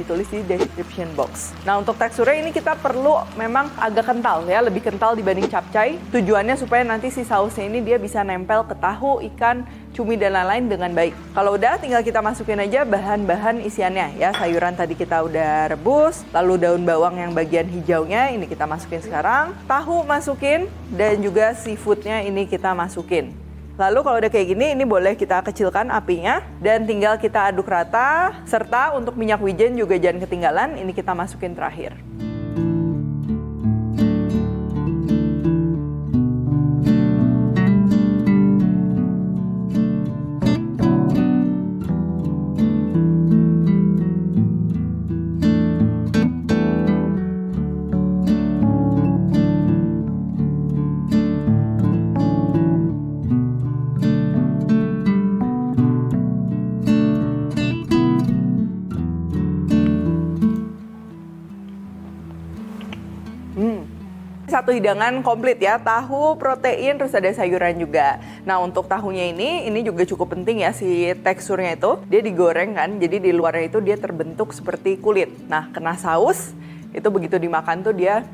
ditulis di description box. Nah, untuk teksturnya ini kita perlu memang agak kental ya, lebih kental dibanding capcay. Tujuannya supaya nanti si sausnya ini dia bisa nempel ke tahu, ikan, cumi dan lain-lain dengan baik. Kalau udah, tinggal kita masukin aja bahan-bahan isiannya ya. Sayuran tadi kita udah rebus, lalu daun bawang yang bagian hijaunya ini kita masukin sekarang. Tahu masukin dan juga seafoodnya ini kita masukin. Lalu kalau udah kayak gini, ini boleh kita kecilkan apinya dan tinggal kita aduk rata, serta untuk minyak wijen juga jangan ketinggalan, ini kita masukin terakhir. Satu hidangan komplit ya, tahu, protein, terus ada sayuran juga. Nah, untuk tahunya ini juga cukup penting ya, si teksturnya itu. Dia digoreng kan, jadi di luarnya itu dia terbentuk seperti kulit. Nah, kena saus, itu begitu dimakan tuh dia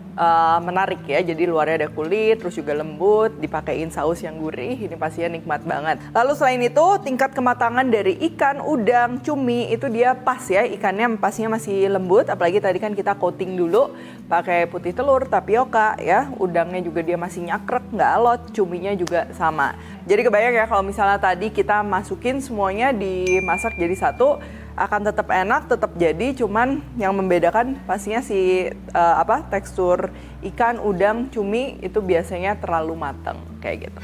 menarik ya. Jadi luarnya ada kulit, terus juga lembut, dipakein saus yang gurih, ini pastinya nikmat banget. Lalu selain itu, tingkat kematangan dari ikan, udang, cumi, itu dia pas ya. Ikannya pastinya masih lembut, apalagi tadi kan kita coating dulu pakai putih telur, tapioka ya. Udangnya juga dia masih nyakrek, nggak alot, cuminya juga sama. Jadi kebayang ya kalau misalnya tadi kita masukin semuanya dimasak jadi satu, akan tetap enak, tetap jadi, cuman yang membedakan pastinya si tekstur ikan, udang, cumi itu biasanya terlalu matang kayak gitu.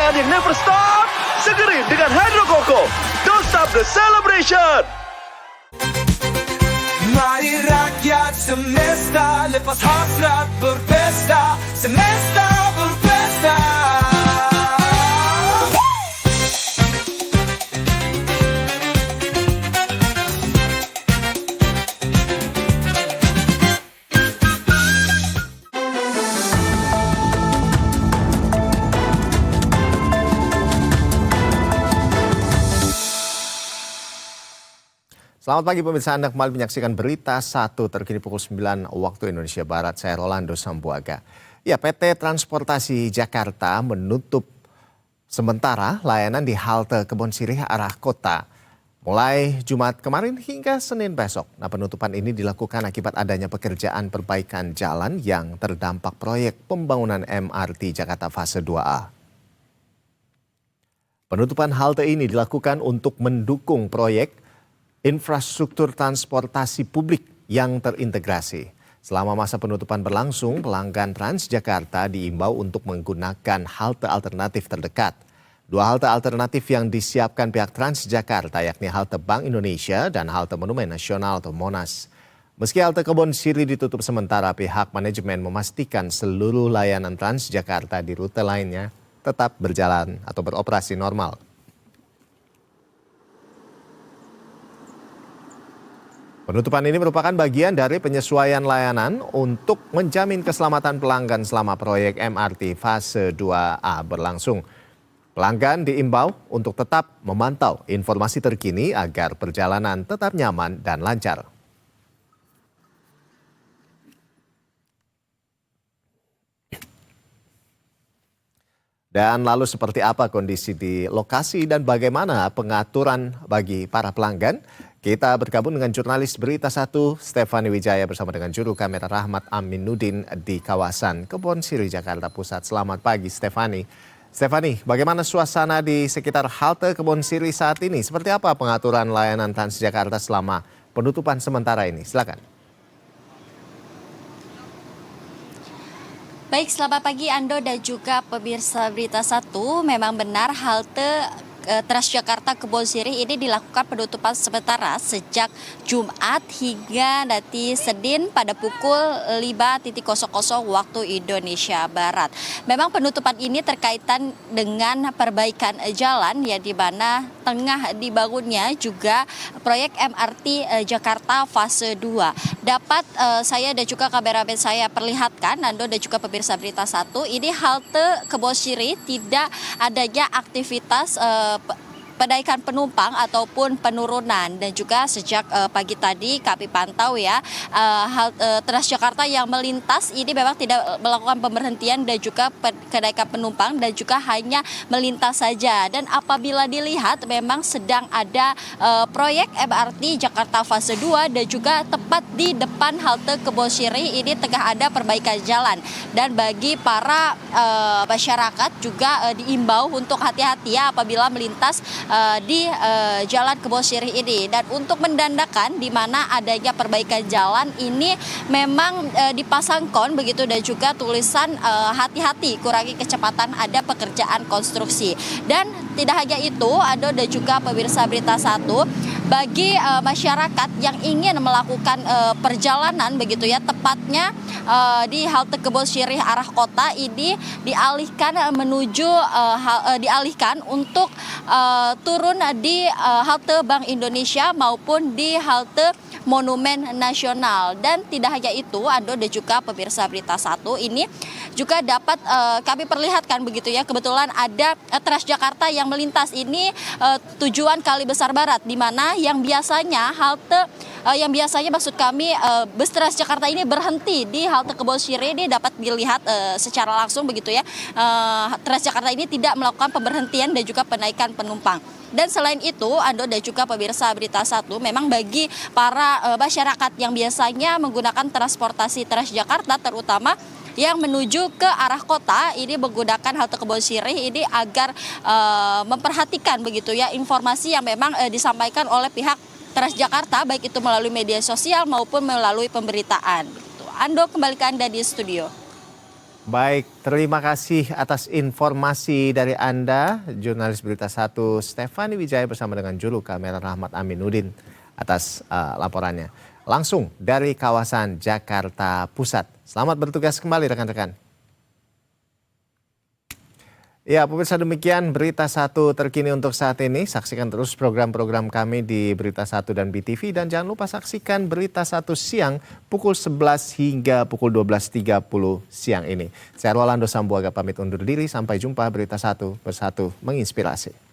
Yang never stop, segerin dengan Hydro Coco. Don't stop the celebration. Mari rakyat semesta, lepas hasrat berpesta, semesta berpesta. Selamat pagi pemirsa, Anda kembali menyaksikan Berita 1 terkini pukul 9 waktu Indonesia Barat. Saya Rolando Sambuaga. Ya, PT Transportasi Jakarta menutup sementara layanan di halte Kebonsirih arah kota mulai Jumat kemarin hingga Senin besok. Nah, penutupan ini dilakukan akibat adanya pekerjaan perbaikan jalan yang terdampak proyek pembangunan MRT Jakarta Fase 2A. Penutupan halte ini dilakukan untuk mendukung proyek infrastruktur transportasi publik yang terintegrasi. Selama masa penutupan berlangsung, pelanggan Transjakarta diimbau untuk menggunakan halte alternatif terdekat. Dua halte alternatif yang disiapkan pihak Transjakarta yakni halte Bank Indonesia dan halte Monumen Nasional atau Monas. Meski halte Kebonsirih ditutup sementara, pihak manajemen memastikan seluruh layanan Transjakarta di rute lainnya tetap berjalan atau beroperasi normal. Penutupan ini merupakan bagian dari penyesuaian layanan untuk menjamin keselamatan pelanggan selama proyek MRT Fase 2A berlangsung. Pelanggan diimbau untuk tetap memantau informasi terkini agar perjalanan tetap nyaman dan lancar. Dan lalu seperti apa kondisi di lokasi dan bagaimana pengaturan bagi para pelanggan? Kita bergabung dengan jurnalis Berita 1 Stefani Wijaya bersama dengan juru kamera Rahmat Aminuddin di kawasan Kebonsirih Jakarta Pusat. Selamat pagi Stefani. Stefani, bagaimana suasana di sekitar halte Kebonsirih saat ini? Seperti apa pengaturan layanan Transjakarta selama penutupan sementara ini? Silakan. Baik, selamat pagi Ando dan juga pemirsa Berita Satu. Memang benar halte Transjakarta Kebon Sirih ini dilakukan penutupan sementara sejak Jumat hingga nanti Senin pada pukul 5.00 waktu Indonesia Barat. Memang penutupan ini terkaitan dengan perbaikan jalan ya, di mana tengah dibangunnya juga proyek MRT Jakarta fase 2. Dapat saya dan juga kameramen saya perlihatkan, Ando dan juga pemirsa Berita Satu, ini halte Kebon Sirih tidak adanya aktivitas penaikan penumpang ataupun penurunan, dan juga sejak pagi tadi kami pantau ya, Transjakarta yang melintas ini memang tidak melakukan pemberhentian dan juga kenaikan penumpang dan juga hanya melintas saja. Dan apabila dilihat memang sedang ada proyek MRT Jakarta fase 2 dan juga tepat di depan halte Kebon Sirih ini tengah ada perbaikan jalan, dan bagi para masyarakat juga diimbau untuk hati-hati ya apabila melintas di Jalan Kebon Sirih ini. Dan untuk mendandakan di mana adanya perbaikan jalan ini memang dipasang kon begitu, dan juga tulisan hati-hati kurangi kecepatan, ada pekerjaan konstruksi. Dan tidak hanya itu, Ando dan juga pemirsa Berita Satu, bagi masyarakat yang ingin melakukan perjalanan begitu ya, tepatnya di halte Kebon Sirih arah kota ini dialihkan dialihkan untuk turun di halte Bank Indonesia maupun di halte Monumen Nasional. Dan tidak hanya itu, Ando dan juga pemirsa Berita Satu, ini juga dapat kami perlihatkan begitu ya, kebetulan ada Transjakarta yang melintas ini tujuan Kalibesar Barat, di mana yang biasanya maksud kami bus Transjakarta ini berhenti di halte Kebon Sirih ini dapat dilihat secara langsung begitu ya. Transjakarta ini tidak melakukan pemberhentian dan juga penaikan penumpang. Dan selain itu, Ando dan juga pemirsa Berita Satu, memang bagi para masyarakat yang biasanya menggunakan transportasi Transjakarta, terutama yang menuju ke arah kota ini menggunakan halte Kebon Sirih ini, agar memperhatikan begitu ya informasi yang memang disampaikan oleh pihak Transjakarta, baik itu melalui media sosial maupun melalui pemberitaan. Ando, kembali ke Anda di studio. Baik, terima kasih atas informasi dari Anda, jurnalis Berita Satu Stefani Wijaya bersama dengan juru kamera Rahmat Aminuddin atas laporannya. Langsung dari kawasan Jakarta Pusat. Selamat bertugas kembali rekan-rekan. Ya, pemirsa, demikian Berita Satu terkini untuk saat ini. Saksikan terus program-program kami di Berita Satu dan BTV. Dan jangan lupa saksikan Berita Satu siang pukul 11 hingga pukul 12.30 siang ini. Saya Rolando Sambuaga pamit undur diri. Sampai jumpa. Berita Satu bersatu menginspirasi.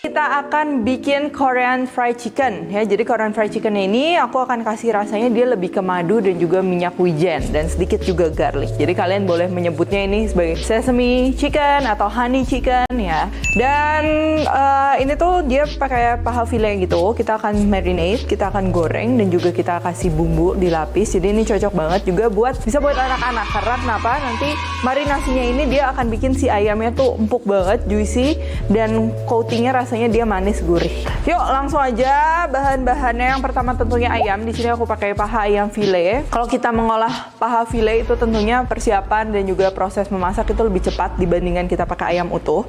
Kita akan bikin Korean fried chicken ya. Jadi Korean fried chicken ini aku akan kasih rasanya dia lebih ke madu dan juga minyak wijen dan sedikit juga garlic. Jadi kalian boleh menyebutnya ini sebagai sesame chicken atau honey chicken ya. Dan ini tuh dia pakai paha file gitu. Kita akan marinate, kita akan goreng dan juga kita kasih bumbu dilapis. Jadi ini cocok banget juga bisa buat anak-anak. Karena kenapa? Nanti marinasinya ini dia akan bikin si ayamnya tuh empuk banget, juicy, dan coatingnya rasanya dia manis gurih. Yuk langsung aja bahan-bahannya. Yang pertama tentunya ayam. Di sini aku pakai paha ayam file. Kalau kita mengolah paha file itu tentunya persiapan dan juga proses memasak itu lebih cepat dibandingkan kita pakai ayam utuh.